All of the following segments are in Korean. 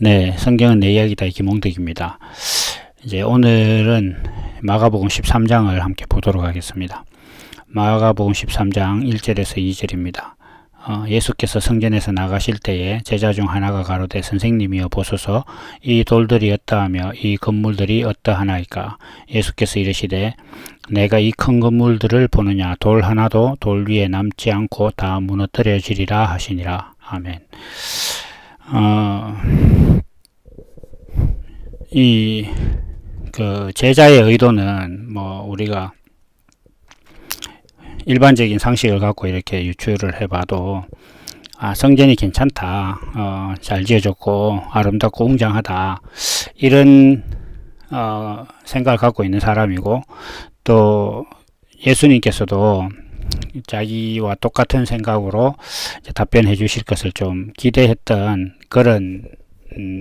네, 성경은 내 이야기다. 김홍덕입니다. 이제 오늘은 마가복음 13장을 함께 보도록 하겠습니다. 마가복음 13장 1절에서 2절입니다. 예수께서 성전에서 나가실 때에 제자 중 하나가 가로되 선생님이여 보소서 이 돌들이 어떠하며 이 건물들이 어떠하나이까. 예수께서 이르시되 내가 이 큰 건물들을 보느냐. 돌 하나도 돌 위에 남지 않고 다 무너뜨려지리라 하시니라. 아멘. 제자의 의도는 우리가 일반적인 상식을 갖고 이렇게 유추를 해봐도 성전이 괜찮다, 잘 지어졌고 아름답고 웅장하다, 이런 생각을 갖고 있는 사람이고, 또 예수님께서도 자기와 똑같은 생각으로 답변해 주실 것을 좀 기대했던 그런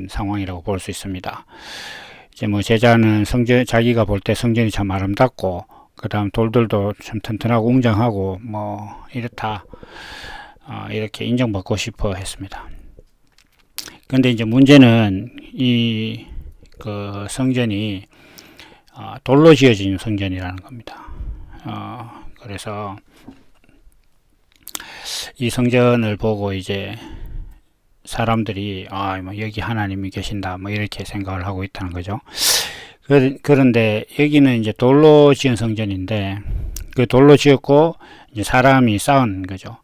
상황이라고 볼 수 있습니다. 이제 제자는 자기가 볼 때 성전이 참 아름답고, 그 다음 돌들도 참 튼튼하고 웅장하고 이렇다, 이렇게 인정받고 싶어 했습니다. 근데 이제 문제는 이 성전이 돌로 지어진 성전이라는 겁니다. 그래서 이 성전을 보고 이제 사람들이 여기 하나님이 계신다 이렇게 생각을 하고 있다는 거죠. 그런데 여기는 이제 돌로 지은 성전인데, 그 돌로 지었고 이제 사람이 쌓은 거죠.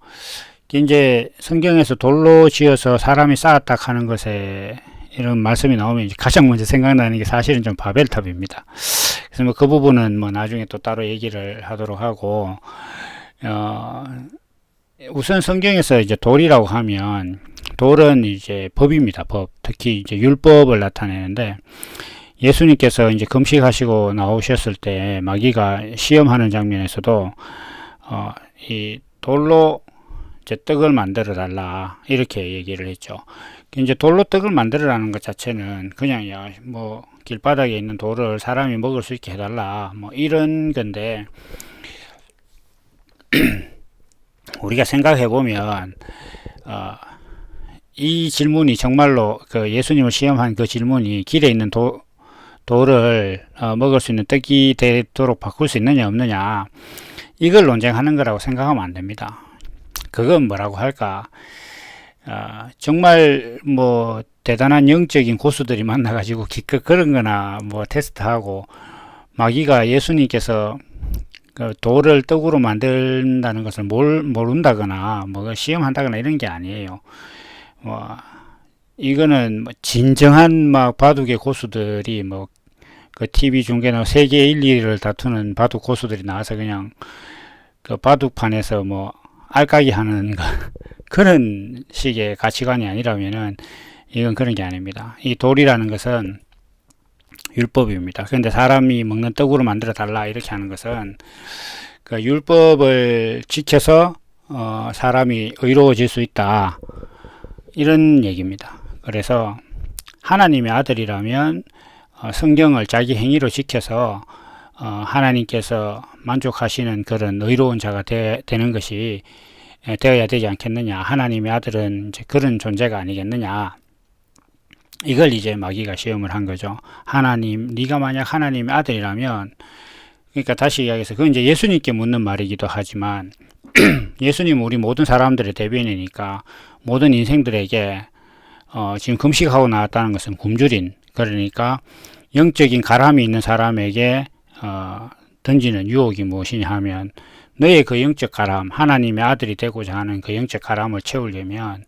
이제 성경에서 돌로 지어서 사람이 쌓았다 하는 것에 이런 말씀이 나오면 이제 가장 먼저 생각나는 게 사실은 좀 바벨탑입니다. 그래서 그 부분은 나중에 또 따로 얘기를 하도록 하고, 우선 성경에서 이제 돌이라고 하면 돌은 이제 법입니다. 법. 특히 이제 율법을 나타내는데, 예수님께서 이제 금식하시고 나오셨을 때 마귀가 시험하는 장면에서도 이 돌로 이제 떡을 만들어 달라 이렇게 얘기를 했죠. 이제 돌로 떡을 만들어라는 것 자체는 그냥 길바닥에 있는 돌을 사람이 먹을 수 있게 해달라 이런 건데, 우리가 생각해 보면 이 질문이 정말로 예수님을 시험한 그 질문이 길에 있는 돌을 먹을 수 있는 떡이 되도록 바꿀 수 있느냐 없느냐, 이걸 논쟁하는 거라고 생각하면 안 됩니다. 그건 뭐라고 할까, 정말 대단한 영적인 고수들이 만나가지고 기껏 그런 거나 테스트하고, 마귀가 예수님께서 돌을 떡으로 만든다는 것을 모른다거나 시험한다거나 이런 게 아니에요. 이거는 진정한 바둑의 고수들이 그 TV 중계나 세계 1, 2위를 다투는 바둑 고수들이 나와서 그냥 그 바둑판에서 알까기 하는 그런 식의 가치관이 아니라면은 이건 그런 게 아닙니다. 이 돌이라는 것은 율법입니다. 그런데 사람이 먹는 떡으로 만들어 달라 이렇게 하는 것은 그 율법을 지켜서 사람이 의로워질 수 있다, 이런 얘기입니다. 그래서 하나님의 아들이라면 성경을 자기 행위로 지켜서 하나님께서 만족하시는 그런 의로운 자가 되는 것이 되어야 되지 않겠느냐. 하나님의 아들은 이제 그런 존재가 아니겠느냐. 이걸 이제 마귀가 시험을 한 거죠. 네가 만약 하나님의 아들이라면, 그러니까 다시 이야기해서 그건 이제 예수님께 묻는 말이기도 하지만 예수님은 우리 모든 사람들의 대변이니까 모든 인생들에게 지금 금식하고 나왔다는 것은 굶주린, 그러니까 영적인 가람이 있는 사람에게 던지는 유혹이 무엇이냐 하면, 너의 그 영적 가람, 하나님의 아들이 되고자 하는 그 영적 가람을 채우려면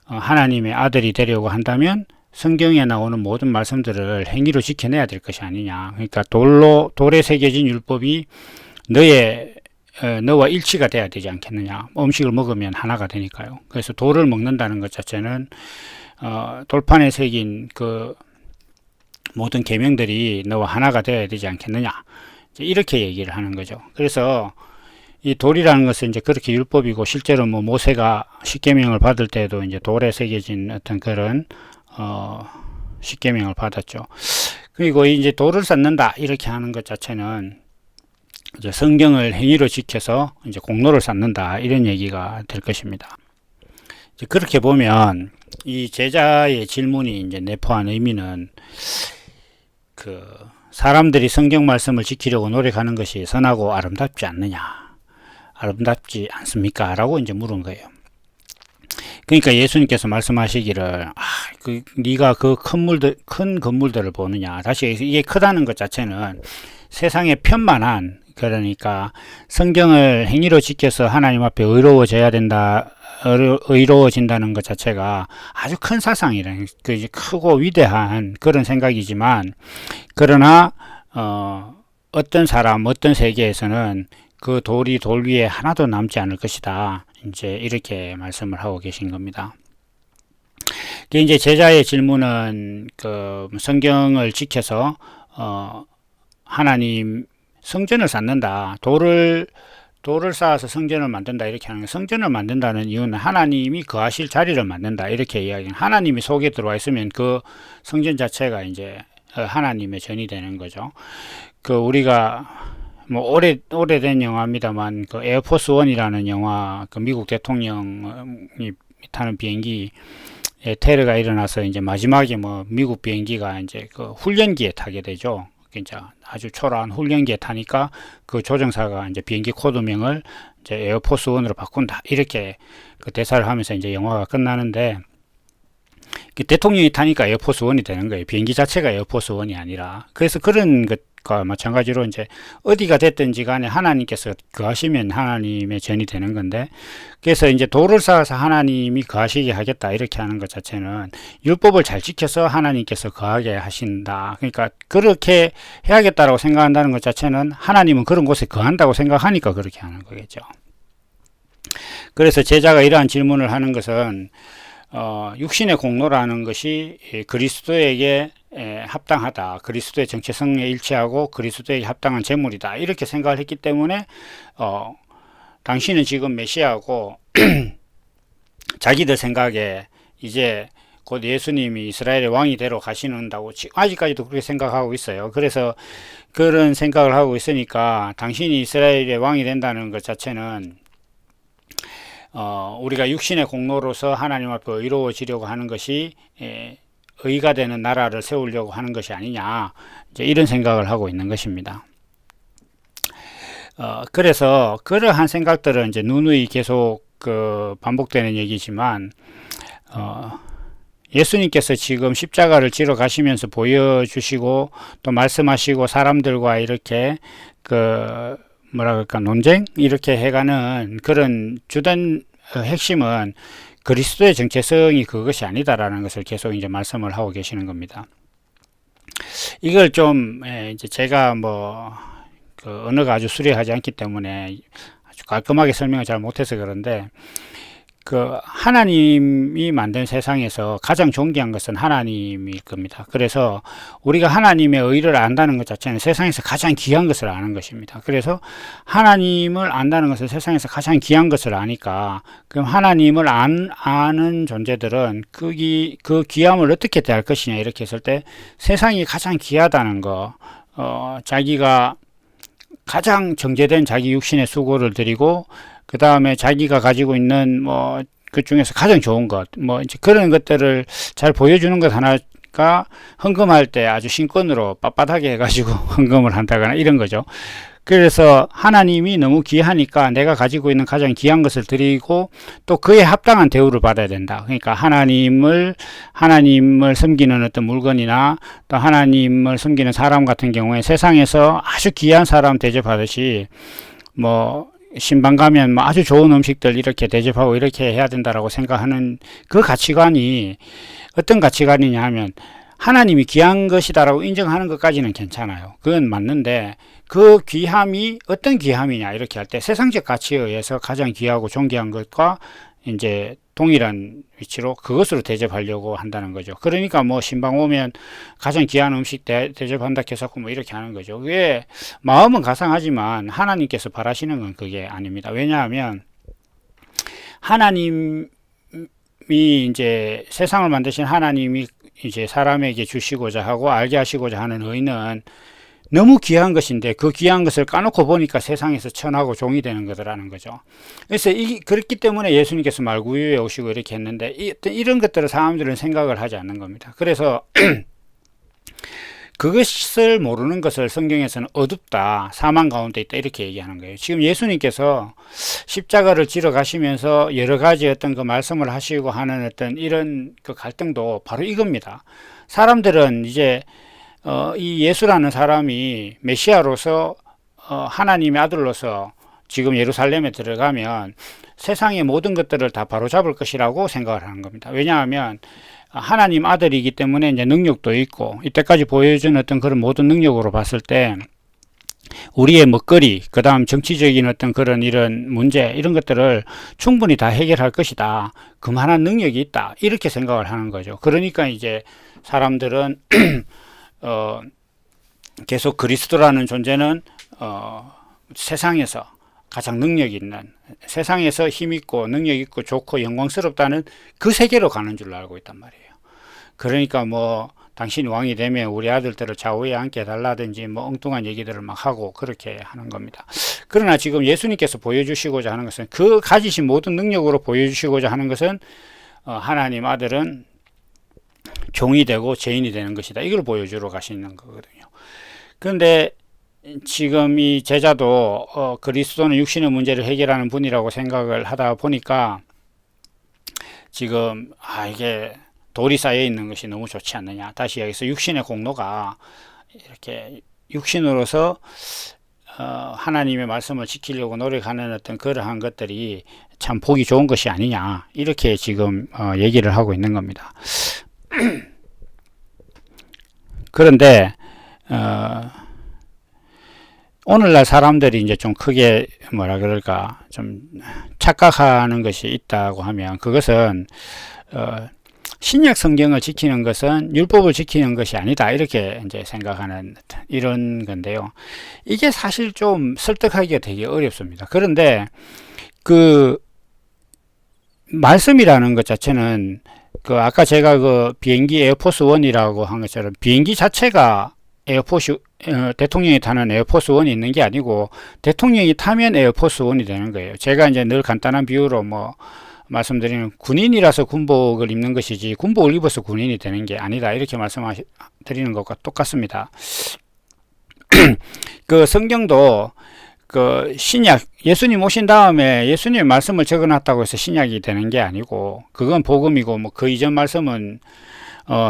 하나님의 아들이 되려고 한다면 성경에 나오는 모든 말씀들을 행위로 지켜내야 될 것이 아니냐. 그러니까 돌에 새겨진 율법이 너와 일치가 돼야 되지 않겠느냐. 음식을 먹으면 하나가 되니까요. 그래서 돌을 먹는다는 것 자체는 돌판에 새긴 그 모든 계명들이 너와 하나가 되어야 되지 않겠느냐, 이렇게 얘기를 하는 거죠. 그래서 이 돌이라는 것은 이제 그렇게 율법이고, 실제로 모세가 십계명을 받을 때도 이제 돌에 새겨진 어떤 그런 십계명을 받았죠. 그리고 이제 돌을 쌓는다 이렇게 하는 것 자체는 이제 성경을 행위로 지켜서 이제 공로를 쌓는다, 이런 얘기가 될 것입니다. 이제 그렇게 보면 이 제자의 질문이 이제 내포한 의미는 그 사람들이 성경 말씀을 지키려고 노력하는 것이 선하고 아름답지 않느냐, 아름답지 않습니까? 라고 이제 물은 거예요. 그러니까 예수님께서 말씀하시기를 네가 그 큰 건물들을 보느냐. 다시 이게 크다는 것 자체는 세상에 편만한, 그러니까 성경을 행위로 지켜서 하나님 앞에 의로워져야 된다, 의로워진다는 것 자체가 아주 큰 사상이라는, 그 크고 위대한 그런 생각이지만, 그러나 어떤 사람, 어떤 세계에서는 그 돌이 돌 위에 하나도 남지 않을 것이다. 이제 이렇게 말씀을 하고 계신 겁니다. 이제 제자의 질문은 그 성경을 지켜서 하나님 성전을 쌓는다. 돌을 쌓아서 성전을 만든다. 이렇게 하는, 성전을 만든다는 이유는 하나님이 거하실 자리를 만든다. 이렇게 이야기는, 하나님이 속에 들어와 있으면 그 성전 자체가 이제 하나님의 전이 되는 거죠. 그 우리가 뭐 오래된 영화입니다만, 그 에어포스 원이라는 영화, 그 미국 대통령이 타는 비행기 테러가 일어나서 이제 마지막에 뭐 미국 비행기가 이제 그 훈련기에 타게 되죠. 진짜 아주 초라한 훈련기에 타니까 그 조종사가 이제 비행기 코드명을 이제 에어포스 원으로 바꾼다. 이렇게 그 대사를 하면서 이제 영화가 끝나는데, 그 대통령이 타니까 에어포스 원이 되는 거예요. 비행기 자체가 에어포스 원이 아니라. 그래서 그런 것과 마찬가지로 이제 어디가 됐든지 간에 하나님께서 거하시면 하나님의 전이 되는 건데, 그래서 이제 돌을 쌓아서 하나님이 거하시게 하겠다 이렇게 하는 것 자체는 율법을 잘 지켜서 하나님께서 거하게 하신다. 그러니까 그렇게 해야겠다라고 생각한다는 것 자체는 하나님은 그런 곳에 거한다고 생각하니까 그렇게 하는 거겠죠. 그래서 제자가 이러한 질문을 하는 것은 육신의 공로라는 것이 그리스도에게 합당하다. 그리스도의 정체성에 일치하고 그리스도에게 합당한 제물이다. 이렇게 생각을 했기 때문에 당신은 지금 메시아고 자기들 생각에 이제 곧 예수님이 이스라엘의 왕이 되러 가시는다고 아직까지도 그렇게 생각하고 있어요. 그래서 그런 생각을 하고 있으니까 당신이 이스라엘의 왕이 된다는 것 자체는 우리가 육신의 공로로서 하나님 앞에 의로워지려고 하는 것이 의가 되는 나라를 세우려고 하는 것이 아니냐, 이제 이런 생각을 하고 있는 것입니다. 그래서 그러한 생각들은 이제 누누이 계속 반복되는 얘기지만, 예수님께서 지금 십자가를 지러 가시면서 보여주시고 또 말씀하시고 사람들과 이렇게 뭐라 그럴까, 논쟁 이렇게 해가는 그런 주된 핵심은 그리스도의 정체성이 그것이 아니다라는 것을 계속 이제 말씀을 하고 계시는 겁니다. 이걸 좀 이제 제가 언어가 아주 수려하지 않기 때문에 아주 깔끔하게 설명을 잘 못해서 그런데, 하나님이 만든 세상에서 가장 존귀한 것은 하나님일 겁니다. 그래서 우리가 하나님의 의를 안다는 것 자체는 세상에서 가장 귀한 것을 아는 것입니다. 그래서 하나님을 안다는 것은 세상에서 가장 귀한 것을 아니까, 그럼 하나님을 아는 존재들은 그 귀함을 어떻게 대할 것이냐 이렇게 했을 때, 세상이 가장 귀하다는 거, 자기가 가장 정제된 자기 육신의 수고를 드리고, 그 다음에 자기가 가지고 있는 그 중에서 가장 좋은 것, 이제 그런 것들을 잘 보여주는 것 하나가 헌금할 때 아주 신권으로 빳빳하게 해가지고 헌금을 한다거나 이런 거죠. 그래서 하나님이 너무 귀하니까 내가 가지고 있는 가장 귀한 것을 드리고 또 그에 합당한 대우를 받아야 된다. 그러니까 하나님을 섬기는 어떤 물건이나 또 하나님을 섬기는 사람 같은 경우에 세상에서 아주 귀한 사람 대접하듯이 신방 가면 아주 좋은 음식들 이렇게 대접하고 이렇게 해야 된다라고 생각하는 그 가치관이 어떤 가치관이냐 하면, 하나님이 귀한 것이다라고 인정하는 것까지는 괜찮아요. 그건 맞는데, 그 귀함이 어떤 귀함이냐 이렇게 할 때 세상적 가치에 의해서 가장 귀하고 존귀한 것과 이제 동일한 위치로 그것으로 대접하려고 한다는 거죠. 그러니까 신방 오면 가장 귀한 음식 대접한다 해서 이렇게 하는 거죠. 그게 마음은 가상하지만 하나님께서 바라시는 건 그게 아닙니다. 왜냐하면 하나님이 이제 세상을 만드신 하나님이 이제 사람에게 주시고자 하고 알게 하시고자 하는 의는 너무 귀한 것인데 그 귀한 것을 까놓고 보니까 세상에서 천하고 종이 되는 거더라는 거죠. 그래서 그렇기 때문에 예수님께서 말구유에 오시고 이렇게 했는데 이런 것들을 사람들은 생각을 하지 않는 겁니다. 그래서 그것을 모르는 것을 성경에서는 어둡다, 사망 가운데 있다 이렇게 얘기하는 거예요. 지금 예수님께서 십자가를 지러 가시면서 여러 가지 어떤 그 말씀을 하시고 하는 어떤 이런 그 갈등도 바로 이겁니다. 사람들은 이제 이 예수라는 사람이 메시아로서 하나님의 아들로서 지금 예루살렘에 들어가면 세상의 모든 것들을 다 바로잡을 것이라고 생각을 하는 겁니다. 왜냐하면 하나님 아들이기 때문에 이제 능력도 있고 이때까지 보여준 어떤 그런 모든 능력으로 봤을 때 우리의 먹거리, 그 다음 정치적인 어떤 그런 이런 문제, 이런 것들을 충분히 다 해결할 것이다. 그만한 능력이 있다. 이렇게 생각을 하는 거죠. 그러니까 이제 사람들은 계속 그리스도라는 존재는 세상에서 가장 능력 있는, 세상에서 힘있고 능력 있고 좋고 영광스럽다는 그 세계로 가는 줄로 알고 있단 말이에요. 그러니까 뭐 당신이 왕이 되면 우리 아들들을 좌우에 앉게 해달라든지 뭐 엉뚱한 얘기들을 막 하고 그렇게 하는 겁니다. 그러나 지금 예수님께서 보여주시고자 하는 것은, 그 가지신 모든 능력으로 보여주시고자 하는 것은 하나님 아들은 종이 되고 죄인이 되는 것이다. 이걸 보여주러 가시는 거거든요. 그런데 지금 이 제자도 그리스도는 육신의 문제를 해결하는 분이라고 생각을 하다 보니까 지금 이게 돌이 쌓여 있는 것이 너무 좋지 않느냐. 다시 여기서 육신의 공로가 이렇게 육신으로서 하나님의 말씀을 지키려고 노력하는 어떤 그러한 것들이 참 보기 좋은 것이 아니냐. 이렇게 지금 얘기를 하고 있는 겁니다. 그런데 오늘날 사람들이 이제 좀 크게 뭐라 그럴까 좀 착각하는 것이 있다고 하면, 그것은 신약 성경을 지키는 것은 율법을 지키는 것이 아니다 이렇게 이제 생각하는 이런 건데요. 이게 사실 좀 설득하기가 되게 어렵습니다. 그런데 그 말씀이라는 것 자체는 그 아까 제가 그 비행기 에어포스 1이라고 한 것처럼 비행기 자체가 대통령이 타는 에어포스 1이 있는 게 아니고 대통령이 타면 에어포스 1이 되는 거예요. 제가 이제 늘 간단한 비유로 뭐 말씀드리는, 군인이라서 군복을 입는 것이지 군복을 입어서 군인이 되는 게 아니다 이렇게 말씀드리는 것과 똑같습니다. 그 성경도 그 신약, 예수님 오신 다음에 예수님의 말씀을 적어놨다고 해서 신약이 되는 게 아니고, 그건 복음이고 뭐 그 이전 말씀은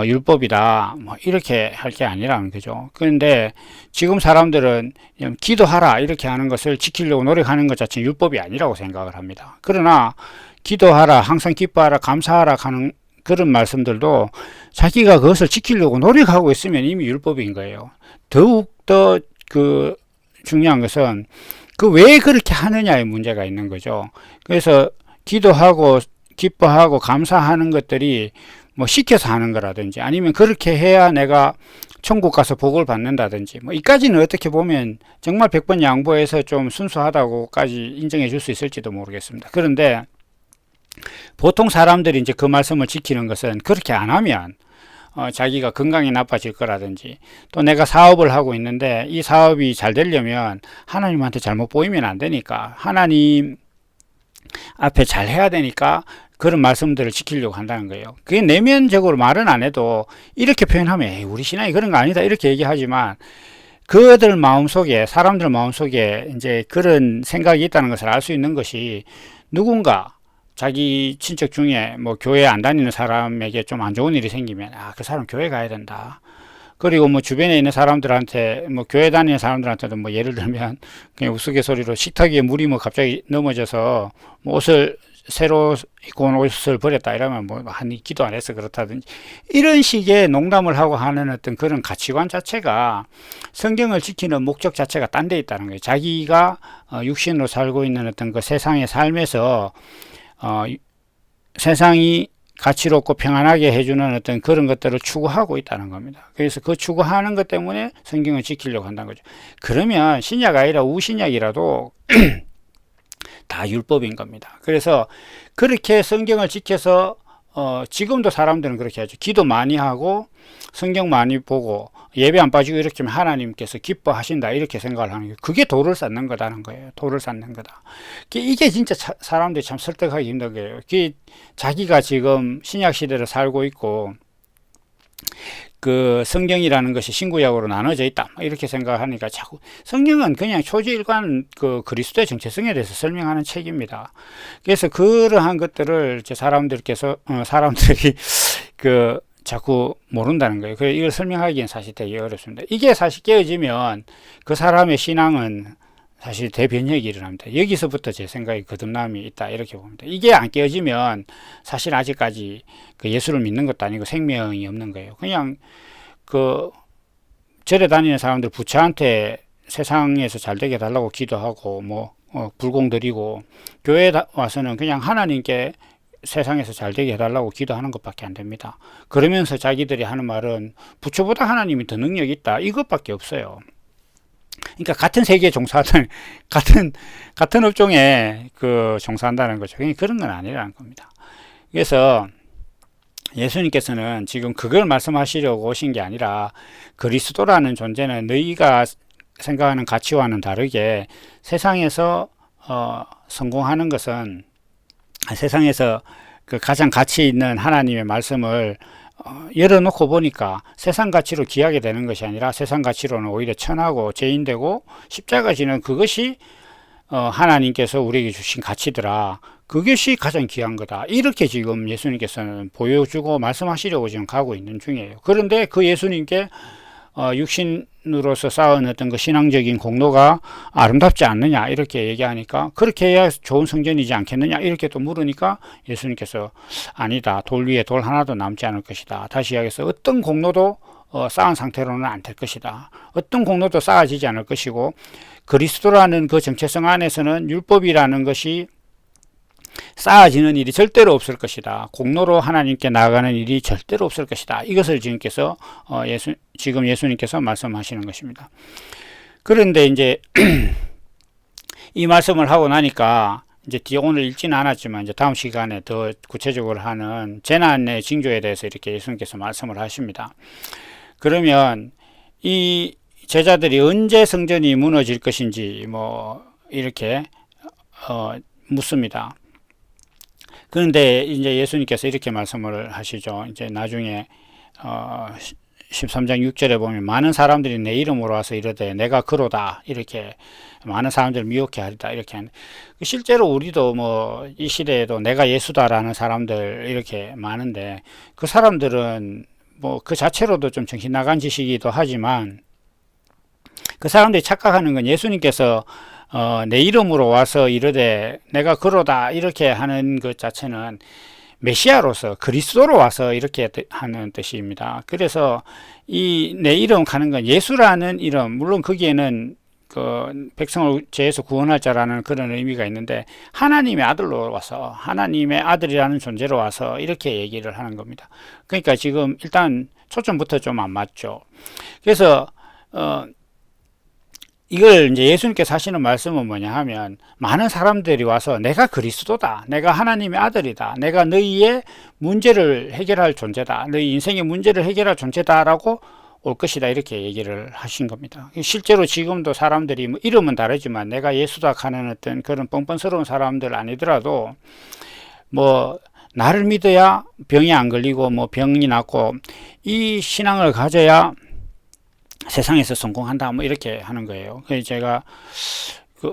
율법이다 뭐 이렇게 할 게 아니라는 거죠. 그런데 지금 사람들은 기도하라 이렇게 하는 것을 지키려고 노력하는 것 자체는 율법이 아니라고 생각을 합니다. 그러나 기도하라, 항상 기뻐하라, 감사하라 하는 그런 말씀들도 자기가 그것을 지키려고 노력하고 있으면 이미 율법인 거예요. 더욱더 그 중요한 것은 그 왜 그렇게 하느냐의 문제가 있는 거죠. 그래서 기도하고 기뻐하고 감사하는 것들이 뭐 시켜서 하는 거라든지, 아니면 그렇게 해야 내가 천국 가서 복을 받는다든지, 뭐 이까지는 어떻게 보면 정말 100번 양보해서 좀 순수하다고까지 인정해 줄 수 있을지도 모르겠습니다. 그런데 보통 사람들이 이제 그 말씀을 지키는 것은 그렇게 안 하면 자기가 건강이 나빠질 거라든지, 또 내가 사업을 하고 있는데 이 사업이 잘 되려면 하나님한테 잘못 보이면 안 되니까 하나님 앞에 잘 해야 되니까 그런 말씀들을 지키려고 한다는 거예요. 그게 내면적으로 말은 안 해도 이렇게 표현하면 에이, 우리 신앙이 그런 거 아니다 이렇게 얘기하지만, 그들 마음속에, 사람들 마음속에 이제 그런 생각이 있다는 것을 알 수 있는 것이, 누군가 자기 친척 중에 뭐 교회 안 다니는 사람에게 좀 안 좋은 일이 생기면 그 사람 교회 가야 된다. 그리고 뭐 주변에 있는 사람들한테, 뭐 교회 다니는 사람들한테도 뭐 예를 들면 그냥 우스갯소리로 식탁 위에 물이 뭐 갑자기 넘어져서 뭐 옷을 새로 입고 온 옷을 버렸다 이러면 뭐 한 기도 안 해서 그렇다든지, 이런 식의 농담을 하고 하는 어떤 그런 가치관 자체가 성경을 지키는 목적 자체가 딴 데 있다는 거예요. 자기가 육신으로 살고 있는 어떤 그 세상의 삶에서 세상이 가치롭고 평안하게 해주는 어떤 그런 것들을 추구하고 있다는 겁니다. 그래서 그 추구하는 것 때문에 성경을 지키려고 한다는 거죠. 그러면 신약 아니라 우신약이라도 다 율법인 겁니다. 그래서 그렇게 성경을 지켜서 지금도 사람들은 그렇게 하죠. 기도 많이 하고 성경 많이 보고 예배 안 빠지고 이렇게 하면 하나님께서 기뻐하신다 이렇게 생각을 하는 거예요. 그게 도를 쌓는 거다는 거예요. 도를 쌓는 거다. 이게 진짜 사람들이 참 설득하기 힘든 거예요. 자기가 지금 신약 시대를 살고 있고 그 성경이라는 것이 신구약으로 나눠져 있다 이렇게 생각하니까 자꾸 성경은 그냥 초지일관 그 그리스도의 정체성에 대해서 설명하는 책입니다. 그래서 그러한 것들을 사람들이 그 자꾸 모른다는 거예요. 그래서 이걸 설명하기엔 사실 되게 어렵습니다. 이게 사실 깨어지면 그 사람의 신앙은 사실 대변혁이 일어납니다. 여기서부터 제 생각에 거듭남이 있다 이렇게 봅니다. 이게 안 깨어지면 사실 아직까지 그 예수를 믿는 것도 아니고 생명이 없는 거예요. 그냥 그 절에 다니는 사람들 부처한테 세상에서 잘 되게 해달라고 기도하고 불공 드리고 교회에 와서는 그냥 하나님께 세상에서 잘 되게 해달라고 기도하는 것밖에 안 됩니다. 그러면서 자기들이 하는 말은 부처보다 하나님이 더 능력이 있다 이것밖에 없어요. 그러니까 같은 세계에 종사하는 같은 업종에 그 종사한다는 거죠. 그런 건 아니라는 겁니다. 그래서 예수님께서는 지금 그걸 말씀하시려고 오신 게 아니라 그리스도라는 존재는 너희가 생각하는 가치와는 다르게 세상에서 성공하는 것은 세상에서 그 가장 가치 있는 하나님의 말씀을 열어놓고 보니까 세상 가치로 귀하게 되는 것이 아니라 세상 가치로는 오히려 천하고 죄인되고 십자가 지는 그것이 하나님께서 우리에게 주신 가치더라. 그것이 가장 귀한 거다. 이렇게 지금 예수님께서는 보여주고 말씀하시려고 지금 가고 있는 중이에요. 그런데 그 예수님께 육신으로서 쌓은 어떤 그 신앙적인 공로가 아름답지 않느냐 이렇게 얘기하니까 그렇게 해야 좋은 성전이지 않겠느냐 이렇게 또 물으니까 예수님께서 아니다. 돌 위에 돌 하나도 남지 않을 것이다. 다시 이야기해서 어떤 공로도 쌓은 상태로는 안 될 것이다. 어떤 공로도 쌓아지지 않을 것이고 그리스도라는 그 정체성 안에서는 율법이라는 것이 쌓아지는 일이 절대로 없을 것이다. 공로로 하나님께 나아가는 일이 절대로 없을 것이다. 이것을 지금 예수님께서 말씀하시는 것입니다. 그런데 이제 이 말씀을 하고 나니까 이제 오늘 읽지는 않았지만 이제 다음 시간에 더 구체적으로 하는 재난의 징조에 대해서 이렇게 예수님께서 말씀을 하십니다. 그러면 이 제자들이 언제 성전이 무너질 것인지 이렇게 묻습니다. 그런데 이제 예수님께서 이렇게 말씀을 하시죠. 이제 나중에 13장 6절에 보면 많은 사람들이 내 이름으로 와서 이르되 내가 그로다 이렇게 많은 사람들을 미혹해 하리다 이렇게 하는. 실제로 우리도 이 시대에도 내가 예수다라는 사람들 이렇게 많은데 그 사람들은 그 자체로도 좀 정신 나간 짓이기도 하지만 그 사람들이 착각하는 건 예수님께서 내 이름으로 와서 이르되 내가 그로다 이렇게 하는 것 자체는 메시아로서 그리스도로 와서 이렇게 하는 뜻입니다. 그래서 이 내 이름 가는 건 예수라는 이름, 물론 거기에는 그 백성을 죄에서 구원할 자라는 그런 의미가 있는데 하나님의 아들로 와서 하나님의 아들이라는 존재로 와서 이렇게 얘기를 하는 겁니다. 그러니까 지금 일단 초점부터 좀 안 맞죠. 그래서 이걸 이제 예수님께서 하시는 말씀은 뭐냐 하면 많은 사람들이 와서 내가 그리스도다. 내가 하나님의 아들이다. 내가 너희의 문제를 해결할 존재다. 너희 인생의 문제를 해결할 존재다. 라고 올 것이다. 이렇게 얘기를 하신 겁니다. 실제로 지금도 사람들이 이름은 다르지만 내가 예수다 하는 어떤 그런 뻔뻔스러운 사람들 아니더라도 나를 믿어야 병이 안 걸리고 병이 낫고 이 신앙을 가져야 세상에서 성공한다 이렇게 하는 거예요. 그래서 제가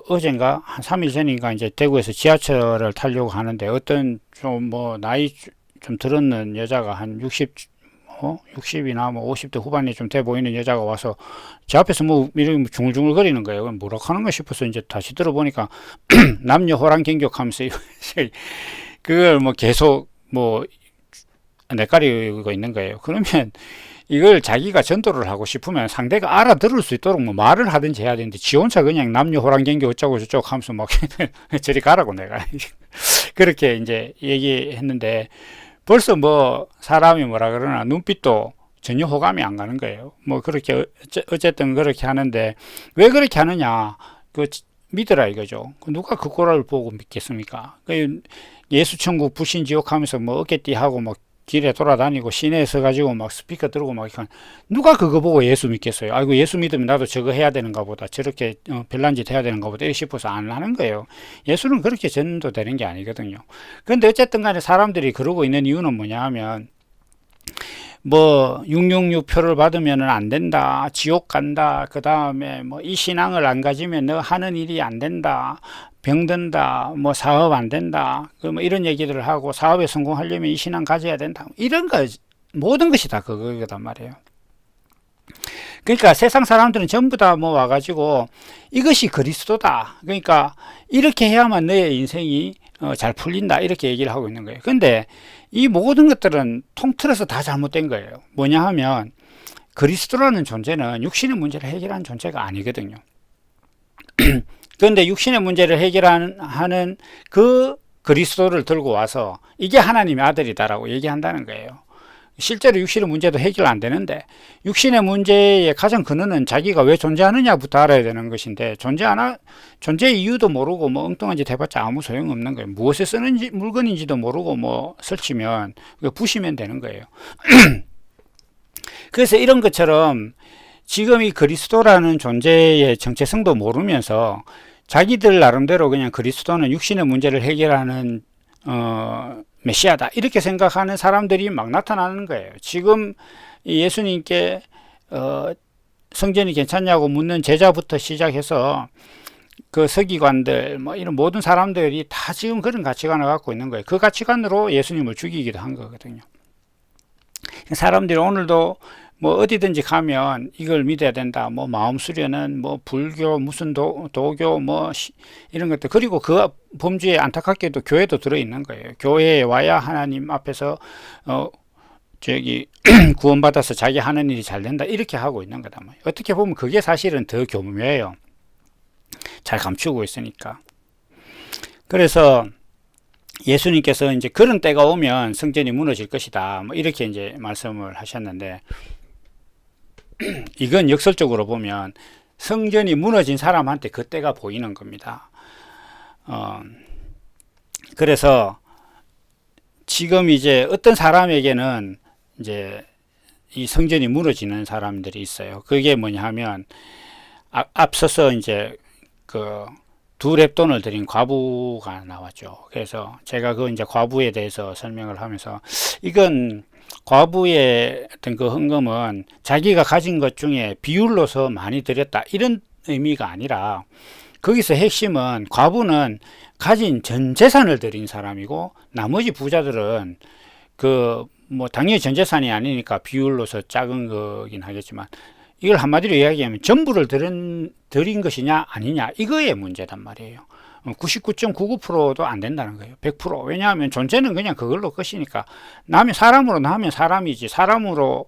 어젠가 한 3일 전인가 이제 대구에서 지하철을 타려고 하는데 어떤 좀 나이 좀 들었는 여자가 한 60이나 50대 후반이 좀 돼 보이는 여자가 와서 제 앞에서 이렇게 중얼중얼 거리는 거예요. 뭐라 하는가 싶어서 이제 다시 들어보니까 남녀 호랑 경격하면서 그걸 계속 내까리고 있는 거예요. 그러면 이걸 자기가 전도를 하고 싶으면 상대가 알아들을 수 있도록 말을 하든지 해야 되는데 지 혼자 그냥 남녀 호랑경기 어쩌고 저쩌고 하면서 저리 가라고 내가 그렇게 이제 얘기했는데 벌써 사람이 뭐라 그러나 눈빛도 전혀 호감이 안 가는 거예요. 그렇게 어쨌든 그렇게 하는데 왜 그렇게 하느냐 믿으라 이거죠. 누가 그 꼴을 보고 믿겠습니까? 예수 천국 불신 지옥 하면서 어깨띠 하고 길에 돌아다니고 시내에 서가지고 막 스피커 들고 막 누가 그거 보고 예수 믿겠어요? 아이고 예수 믿으면 나도 저거 해야 되는가 보다, 저렇게 별난 짓 해야 되는가 보다 이렇게 싶어서 안 하는 거예요. 예수는 그렇게 전도되는 게 아니거든요. 그런데 어쨌든 간에 사람들이 그러고 있는 이유는 뭐냐 하면 뭐 666 표를 받으면 안 된다, 지옥 간다, 그 다음에 뭐 이 신앙을 안 가지면 너 하는 일이 안 된다, 병든다, 뭐 사업 안 된다, 뭐 이런 얘기들을 하고, 사업에 성공하려면 이 신앙 가져야 된다, 이런 거 모든 것이 다 그거단 말이에요. 그러니까 세상 사람들은 전부 다 뭐 와가지고 이것이 그리스도다, 그러니까 이렇게 해야만 너의 인생이 잘 풀린다, 이렇게 얘기를 하고 있는 거예요. 근데 이 모든 것들은 통틀어서 다 잘못된 거예요. 뭐냐 하면 그리스도라는 존재는 육신의 문제를 해결하는 존재가 아니거든요. 그런데 육신의 문제를 해결하는 그 그리스도를 들고 와서 이게 하나님의 아들이다라고 얘기한다는 거예요. 실제로 육신의 문제도 해결 안 되는데, 육신의 문제의 가장 근원은 자기가 왜 존재하느냐부터 알아야 되는 것인데, 존재의 이유도 모르고 뭐 엉뚱한 짓 해봤자 아무 소용없는 거예요. 무엇에 쓰는 물건인지도 모르고 뭐 설치면 부시면 되는 거예요. 그래서 이런 것처럼 지금 이 그리스도라는 존재의 정체성도 모르면서 자기들 나름대로 그냥 그리스도는 육신의 문제를 해결하는 메시아다, 이렇게 생각하는 사람들이 막 나타나는 거예요. 지금 예수님께 성전이 괜찮냐고 묻는 제자부터 시작해서 그 서기관들 뭐 이런 모든 사람들이 다 지금 그런 가치관을 갖고 있는 거예요. 그 가치관으로 예수님을 죽이기도 한 거거든요. 사람들이 오늘도 뭐 어디든지 가면 이걸 믿어야 된다, 뭐 마음 수련은 뭐 불교 무슨 도교 뭐 이런 것들, 그리고 그 범주에 안타깝게도 교회도 들어있는 거예요. 교회에 와야 하나님 앞에서 구원받아서 자기 하는 일이 잘 된다, 이렇게 하고 있는 거다. 어떻게 보면 그게 사실은 더 교묘해요. 잘 감추고 있으니까. 그래서 예수님께서 이제 그런 때가 오면 성전이 무너질 것이다, 뭐 이렇게 이제 말씀을 하셨는데, 이건 역설적으로 보면 성전이 무너진 사람한테 그 때가 보이는 겁니다. 그래서 지금 이제 어떤 사람에게는 이제 이 성전이 무너지는 사람들이 있어요. 그게 뭐냐 하면 앞서서 이제 그 두 렙돈을 들인 과부가 나왔죠. 그래서 제가 그 이제 과부에 대해서 설명을 하면서, 이건 과부의 어떤 그 헌금은 자기가 가진 것 중에 비율로서 많이 드렸다, 이런 의미가 아니라, 거기서 핵심은 과부는 가진 전 재산을 드린 사람이고, 나머지 부자들은 그 뭐 당연히 전 재산이 아니니까 비율로서 작은 거긴 하겠지만, 이걸 한마디로 이야기하면 전부를 드린 것이냐 아니냐, 이거의 문제단 말이에요. 99.99%도 안 된다는 거예요. 100%. 왜냐하면 존재는 그냥 그걸로 끝이니까. 사람으로 나면 사람이지, 사람으로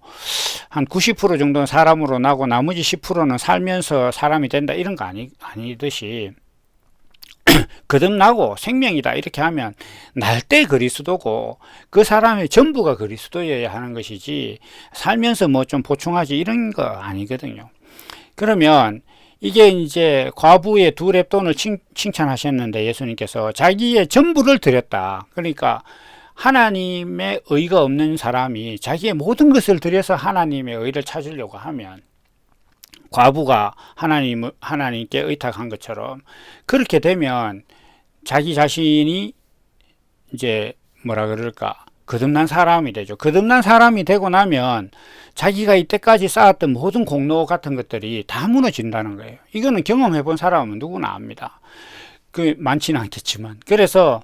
한 90% 정도는 사람으로 나고 나머지 10%는 살면서 사람이 된다, 이런 거 아니듯이 거듭나고 생명이다 이렇게 하면 날 때 그리스도고 그 사람의 전부가 그리스도여야 하는 것이지, 살면서 뭐 좀 보충하지 이런 거 아니거든요. 그러면 이게 이제 과부의 두 렙돈을 칭찬하셨는데, 예수님께서 자기의 전부를 드렸다. 그러니까 하나님의 의가 없는 사람이 자기의 모든 것을 들여서 하나님의 의를 찾으려고 하면, 과부가 하나님께 의탁한 것처럼 그렇게 되면 자기 자신이 이제 뭐라 그럴까, 거듭난 사람이 되죠. 거듭난 사람이 되고 나면 자기가 이때까지 쌓았던 모든 공로 같은 것들이 다 무너진다는 거예요. 이거는 경험해 본 사람은 누구나 압니다. 많지는 않겠지만. 그래서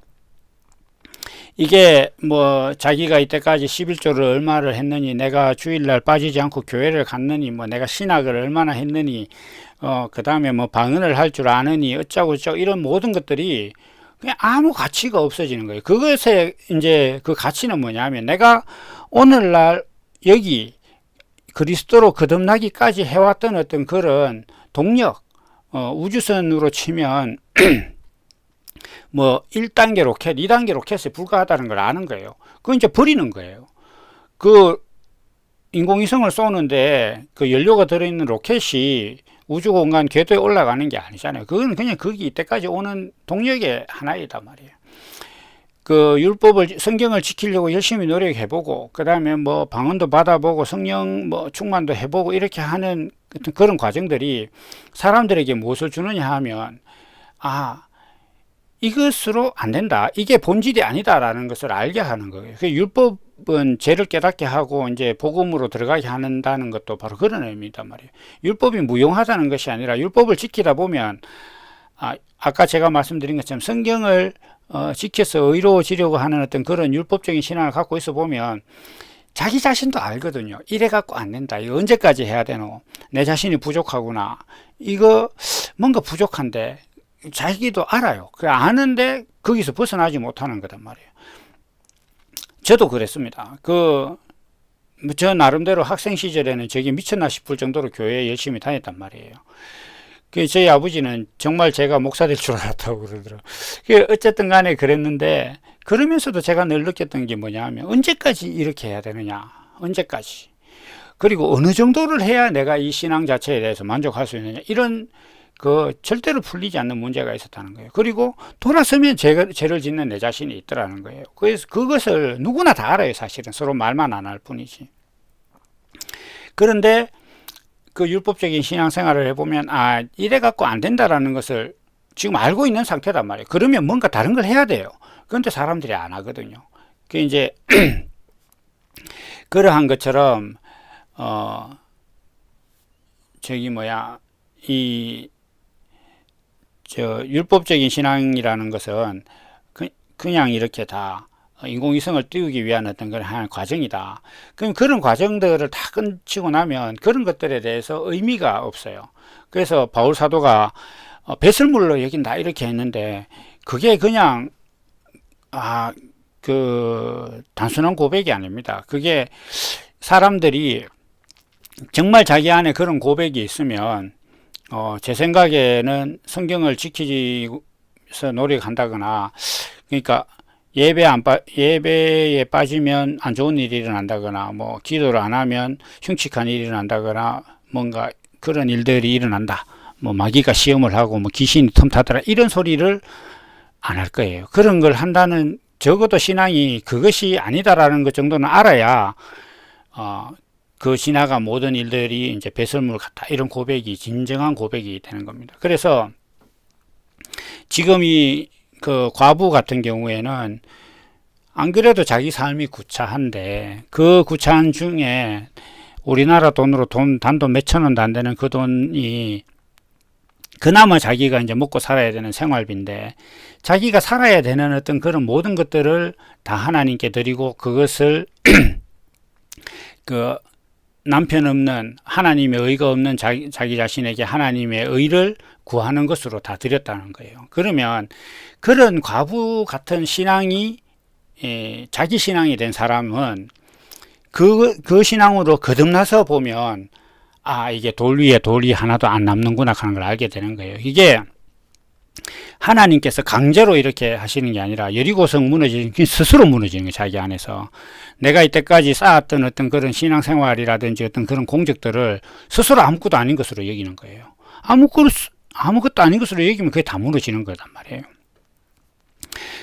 이게 뭐 자기가 이때까지 11조를 얼마를 했느니, 내가 주일날 빠지지 않고 교회를 갔느니, 뭐 내가 신학을 얼마나 했느니, 그 다음에 뭐 방언을 할 줄 아느니, 어쩌고 이런 모든 것들이 그냥 아무 가치가 없어지는 거예요. 그것에 이제 그 가치는 뭐냐면, 내가 오늘날 여기 그리스도로 거듭나기까지 해왔던 어떤 그런 동력, 우주선으로 치면 뭐 1단계 로켓, 2단계 로켓에 불과하다는 걸 아는 거예요. 그건 이제 버리는 거예요. 그 인공위성을 쏘는데 그 연료가 들어있는 로켓이 우주공간 궤도에 올라가는 게 아니잖아요. 그건 그냥 거기 이때까지 오는 동력의 하나이단 말이에요. 그 율법을 성경을 지키려고 열심히 노력해보고 그 다음에 뭐 방언도 받아보고 성령 뭐 충만도 해보고 이렇게 하는 그런 과정들이 사람들에게 무엇을 주느냐 하면 이것으로 안 된다. 이게 본질이 아니다라는 것을 알게 하는 거예요. 그 율법은 죄를 깨닫게 하고 이제 복음으로 들어가게 한다는 것도 바로 그런 의미단 말이에요. 율법이 무용하다는 것이 아니라 율법을 지키다 보면 아까 제가 말씀드린 것처럼 성경을 지켜서 의로워지려고 하는 어떤 그런 율법적인 신앙을 갖고 있어 보면 자기 자신도 알거든요. 이래 갖고 안 된다. 이거 언제까지 해야 되노? 내 자신이 부족하구나. 이거 뭔가 부족한데 자기도 알아요. 아는데 거기서 벗어나지 못하는 거단 말이에요. 저도 그랬습니다. 저 나름대로 학생 시절에는 저게 미쳤나 싶을 정도로 교회에 열심히 다녔단 말이에요. 저희 아버지는 정말 제가 목사 될 줄 알았다고 그러더라고요. 어쨌든 간에 그랬는데, 그러면서도 제가 늘 느꼈던 게 뭐냐 하면, 언제까지 이렇게 해야 되느냐? 언제까지? 그리고 어느 정도를 해야 내가 이 신앙 자체에 대해서 만족할 수 있느냐? 이런 절대로 풀리지 않는 문제가 있었다는 거예요. 그리고 돌아서면 죄를 짓는 내 자신이 있더라는 거예요. 그래서 그것을 누구나 다 알아요. 사실은 서로 말만 안 할 뿐이지. 그런데 그 율법적인 신앙생활을 해보면 이래 갖고 안 된다라는 것을 지금 알고 있는 상태단 말이에요. 그러면 뭔가 다른 걸 해야 돼요. 그런데 사람들이 안 하거든요. 이제 그러한 것처럼 율법적인 신앙이라는 것은 그냥 이렇게 다 인공위성을 띄우기 위한 어떤 그런 한 과정이다. 그럼 그런 과정들을 다 끝치고 나면 그런 것들에 대해서 의미가 없어요. 그래서 바울 사도가 배설물로 여긴다 이렇게 했는데 그게 그냥 단순한 고백이 아닙니다. 그게 사람들이 정말 자기 안에 그런 고백이 있으면 제 생각에는 성경을 지키기 위해서 노력한다거나, 그러니까 예배에 빠지면 안 좋은 일이 일어난다거나, 뭐 기도를 안 하면 흉측한 일이 일어난다거나, 뭔가 그런 일들이 일어난다. 뭐 마귀가 시험을 하고 뭐 귀신이 틈타더라 이런 소리를 안 할 거예요. 그런 걸 한다는, 적어도 신앙이 그것이 아니다라는 것 정도는 알아야 그 지나간 모든 일들이 이제 배설물 같다 이런 고백이 진정한 고백이 되는 겁니다. 그래서 지금 그 과부 같은 경우에는 안 그래도 자기 삶이 구차한데 그 구차한 중에 우리나라 돈으로 단돈 몇천 원도 안 되는 그 돈이 그나마 자기가 이제 먹고 살아야 되는 생활비인데 자기가 살아야 되는 어떤 그런 모든 것들을 다 하나님께 드리고 그것을 그 남편 없는 하나님의 의가 없는 자기 자신에게 하나님의 의를 구하는 것으로 다 드렸다는 거예요. 그러면 그런 과부 같은 신앙이 자기 신앙이 된 사람은 그 신앙으로 거듭나서 보면 이게 돌 위에 돌이 하나도 안 남는구나 하는 걸 알게 되는 거예요. 이게 하나님께서 강제로 이렇게 하시는 게 아니라 여리고성 무너지는 게 스스로 무너지는 거예요. 자기 안에서 내가 이때까지 쌓았던 어떤 그런 신앙생활이라든지 어떤 그런 공적들을 스스로 아무것도 아닌 것으로 여기는 거예요. 아무것도 아닌 것으로 여기면 그게 다 무너지는 거단 말이에요.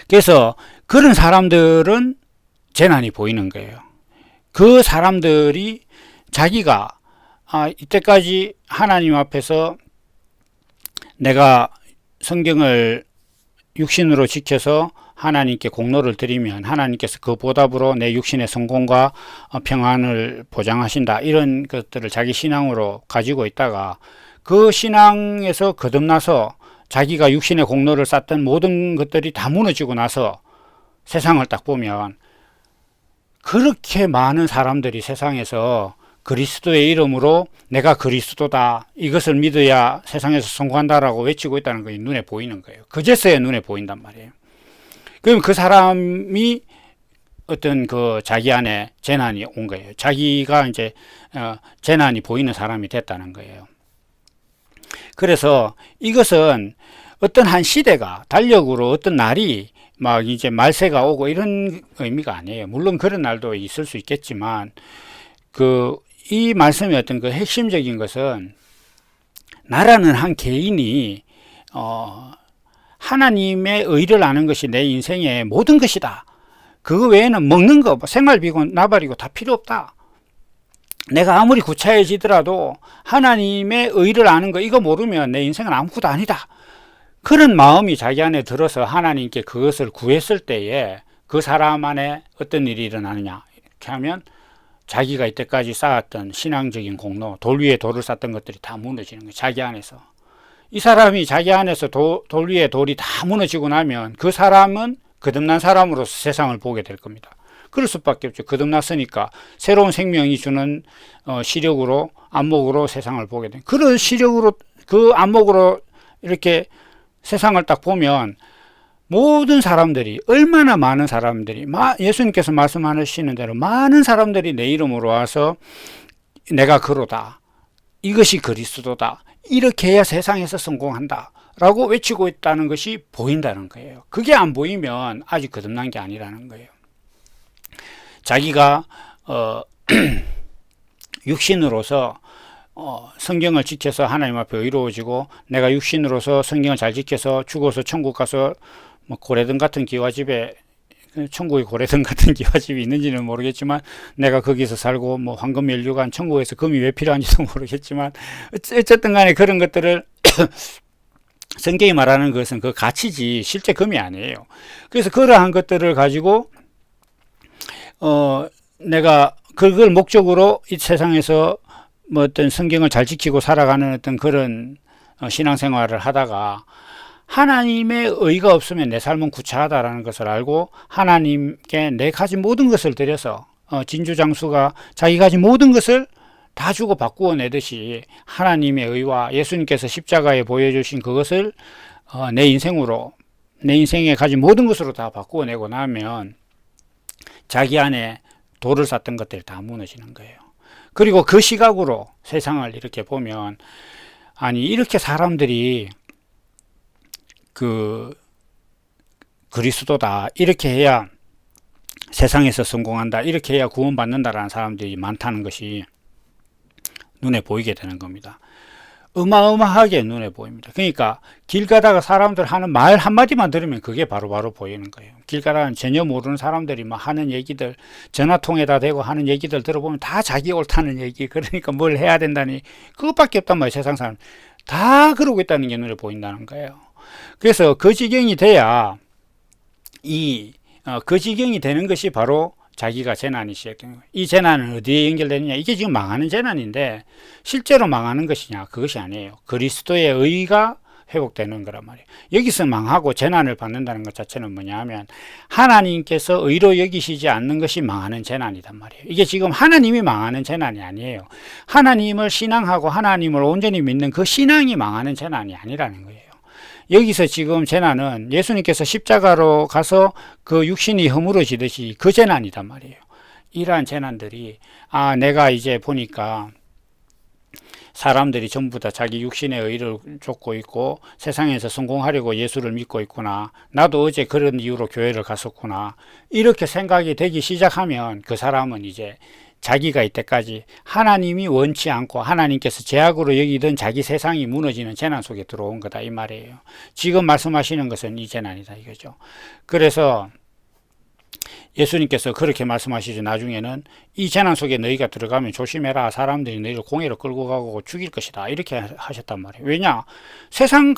그래서 그런 사람들은 재난이 보이는 거예요. 그 사람들이 자기가 이때까지 하나님 앞에서 내가 성경을 육신으로 지켜서 하나님께 공로를 드리면 하나님께서 그 보답으로 내 육신의 성공과 평안을 보장하신다. 이런 것들을 자기 신앙으로 가지고 있다가 그 신앙에서 거듭나서 자기가 육신의 공로를 쌓던 모든 것들이 다 무너지고 나서 세상을 딱 보면 그렇게 많은 사람들이 세상에서 그리스도의 이름으로 내가 그리스도다 이것을 믿어야 세상에서 성공한다라고 외치고 있다는 것이 눈에 보이는 거예요. 그제서야 눈에 보인단 말이에요. 그럼 그 사람이 어떤 자기 안에 재난이 온 거예요. 자기가 이제 재난이 보이는 사람이 됐다는 거예요. 그래서 이것은 어떤 한 시대가 달력으로 어떤 날이 막 이제 말세가 오고 이런 의미가 아니에요. 물론 그런 날도 있을 수 있겠지만 이 말씀의 어떤 그 핵심적인 것은 나라는 한 개인이 하나님의 의를 아는 것이 내 인생의 모든 것이다. 그거 외에는 먹는 거, 생활비고 나발이고 다 필요 없다. 내가 아무리 구차해지더라도 하나님의 의를 아는 거 이거 모르면 내 인생은 아무것도 아니다. 그런 마음이 자기 안에 들어서 하나님께 그것을 구했을 때에 그 사람 안에 어떤 일이 일어나느냐 이렇게 하면 자기가 이때까지 쌓았던 신앙적인 공로, 돌 위에 돌을 쌓던 것들이 다 무너지는 거예요. 자기 안에서. 이 사람이 자기 안에서 돌 위에 돌이 다 무너지고 나면 그 사람은 거듭난 사람으로서 세상을 보게 될 겁니다. 그럴 수밖에 없죠. 거듭났으니까 새로운 생명이 주는 시력으로, 안목으로 세상을 보게 된. 그런 시력으로, 그 안목으로 이렇게 세상을 딱 보면 모든 사람들이, 얼마나 많은 사람들이, 예수님께서 말씀하시는 대로 많은 사람들이 내 이름으로 와서 내가 그로다, 이것이 그리스도다, 이렇게 해야 세상에서 성공한다 라고 외치고 있다는 것이 보인다는 거예요. 그게 안 보이면 아직 거듭난 게 아니라는 거예요. 자기가 육신으로서 성경을 지켜서 하나님 앞에 의로워지고, 내가 육신으로서 성경을 잘 지켜서 죽어서 천국 가서 뭐 고래등 같은 기와집에, 천국에 고래등 같은 기와집이 있는지는 모르겠지만 내가 거기서 살고 뭐 황금연료관, 천국에서 금이 왜 필요한지도 모르겠지만 어쨌든 간에 그런 것들을 성경이 말하는 것은 그 가치지 실제 금이 아니에요. 그래서 그러한 것들을 가지고 내가 그걸 목적으로 이 세상에서 뭐 어떤 성경을 잘 지키고 살아가는 어떤 그런 신앙생활을 하다가 하나님의 의가 없으면 내 삶은 구차하다라는 것을 알고 하나님께 내 가진 모든 것을 드려서 진주장수가 자기 가진 모든 것을 다 주고 바꾸어 내듯이 하나님의 의와 예수님께서 십자가에 보여주신 그것을 내 인생으로, 내 인생에 가진 모든 것으로 다 바꾸어 내고 나면 자기 안에 돌을 쌓던 것들이 다 무너지는 거예요. 그리고 그 시각으로 세상을 이렇게 보면, 아니 이렇게 사람들이 그리스도다, 이렇게 해야 세상에서 성공한다, 이렇게 해야 구원받는다라는 사람들이 많다는 것이 눈에 보이게 되는 겁니다. 어마어마하게 눈에 보입니다. 그러니까 길 가다가 사람들 하는 말 한마디만 들으면 그게 바로바로 보이는 거예요. 길 가다가 전혀 모르는 사람들이 막 하는 얘기들, 전화통에다 대고 하는 얘기들 들어보면 다 자기 옳다는 얘기, 그러니까 뭘 해야 된다니, 그것밖에 없단 말이에요. 세상 사람 다 그러고 있다는 게 눈에 보인다는 거예요. 그래서 그 지경이 돼야 그 지경이 되는 것이 바로 자기가 재난이 시작되는 거예요. 이 재난은 어디에 연결되느냐? 이게 지금 망하는 재난인데 실제로 망하는 것이냐? 그것이 아니에요. 그리스도의 의가 회복되는 거란 말이에요. 여기서 망하고 재난을 받는다는 것 자체는 뭐냐 하면 하나님께서 의로 여기시지 않는 것이 망하는 재난이란 말이에요. 이게 지금 하나님이 망하는 재난이 아니에요. 하나님을 신앙하고 하나님을 온전히 믿는 그 신앙이 망하는 재난이 아니라는 거예요. 여기서 지금 재난은 예수님께서 십자가로 가서 그 육신이 허물어지듯이 그 재난이란 말이에요. 이러한 재난들이, 내가 이제 보니까 사람들이 전부 다 자기 육신의 의를 쫓고 있고 세상에서 성공하려고 예수를 믿고 있구나, 나도 어제 그런 이유로 교회를 갔었구나, 이렇게 생각이 되기 시작하면 그 사람은 이제 자기가 이때까지 하나님이 원치 않고 하나님께서 제약으로 여기던 자기 세상이 무너지는 재난 속에 들어온 거다, 이 말이에요. 지금 말씀하시는 것은 이 재난이다, 이거죠. 그래서 예수님께서 그렇게 말씀하시죠. 나중에는 이 재난 속에 너희가 들어가면 조심해라, 사람들이 너희를 공회로 끌고 가고 죽일 것이다, 이렇게 하셨단 말이에요. 왜냐? 세상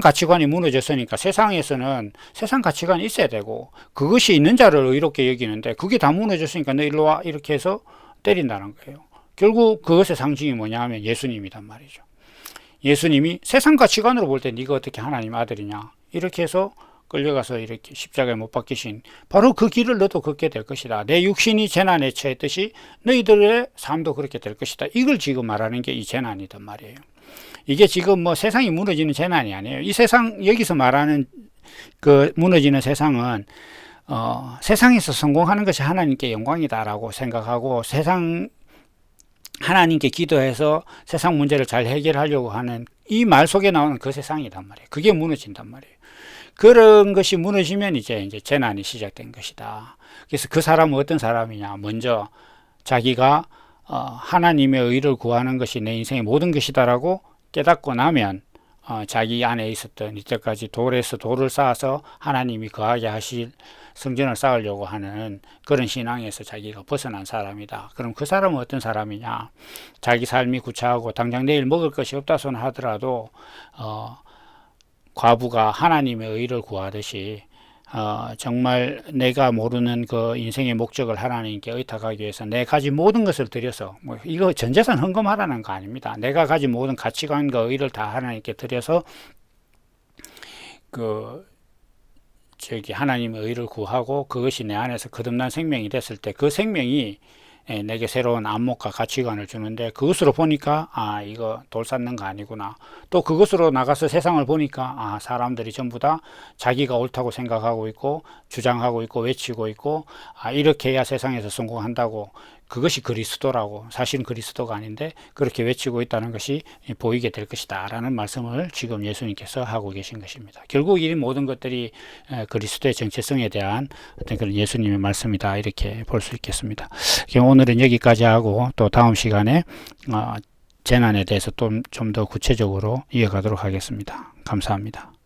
가치관이 무너졌으니까 세상에서는 세상 가치관이 있어야 되고 그것이 있는 자를 의롭게 여기는데 그게 다 무너졌으니까 너 일로 와, 이렇게 해서 때린다는 거예요. 결국 그것의 상징이 뭐냐 하면 예수님이란 말이죠. 예수님이 세상 가치관으로 볼 때 네가 어떻게 하나님 아들이냐, 이렇게 해서 끌려가서 이렇게 십자가에 못 박히신 바로 그 길을 너도 걷게 될 것이다. 내 육신이 재난에 처했듯이 너희들의 삶도 그렇게 될 것이다. 이걸 지금 말하는 게 이 재난이란 말이에요. 이게 지금 뭐 세상이 무너지는 재난이 아니에요. 이 세상, 여기서 말하는 그 무너지는 세상은 세상에서 성공하는 것이 하나님께 영광이다라고 생각하고 하나님께 기도해서 세상 문제를 잘 해결하려고 하는 이 말 속에 나오는 그 세상이란 말이에요. 그게 무너진단 말이에요. 그런 것이 무너지면 이제 재난이 시작된 것이다. 그래서 그 사람은 어떤 사람이냐? 먼저 자기가 하나님의 의를 구하는 것이 내 인생의 모든 것이다라고 깨닫고 나면 자기 안에 있었던 이때까지 돌에서 돌을 쌓아서 하나님이 거하게 하실 성전을 쌓으려고 하는 그런 신앙에서 자기가 벗어난 사람이다. 그럼 그 사람은 어떤 사람이냐? 자기 삶이 구차하고 당장 내일 먹을 것이 없다 손 하더라도 과부가 하나님의 의를 구하듯이 정말 내가 모르는 그 인생의 목적을 하나님께 의탁하기 위해서 내 가진 모든 것을 들여서 뭐 이거 전 재산 헌금하라는 거 아닙니다. 내가 가진 모든 가치관과 의를 다 하나님께 들여서 하나님의 의를 구하고 그것이 내 안에서 거듭난 생명이 됐을 때 그 생명이 내게 새로운 안목과 가치관을 주는데 그것으로 보니까 이거 돌 쌓는 거 아니구나. 또 그것으로 나가서 세상을 보니까 사람들이 전부 다 자기가 옳다고 생각하고 있고 주장하고 있고 외치고 있고 이렇게 해야 세상에서 성공한다고 그것이 그리스도라고 사실은 그리스도가 아닌데 그렇게 외치고 있다는 것이 보이게 될 것이다 라는 말씀을 지금 예수님께서 하고 계신 것입니다. 결국 이 모든 것들이 그리스도의 정체성에 대한 어떤 그런 예수님의 말씀이다 이렇게 볼 수 있겠습니다. 오늘은 여기까지 하고 또 다음 시간에 재난에 대해서 좀 더 구체적으로 이어가도록 하겠습니다. 감사합니다.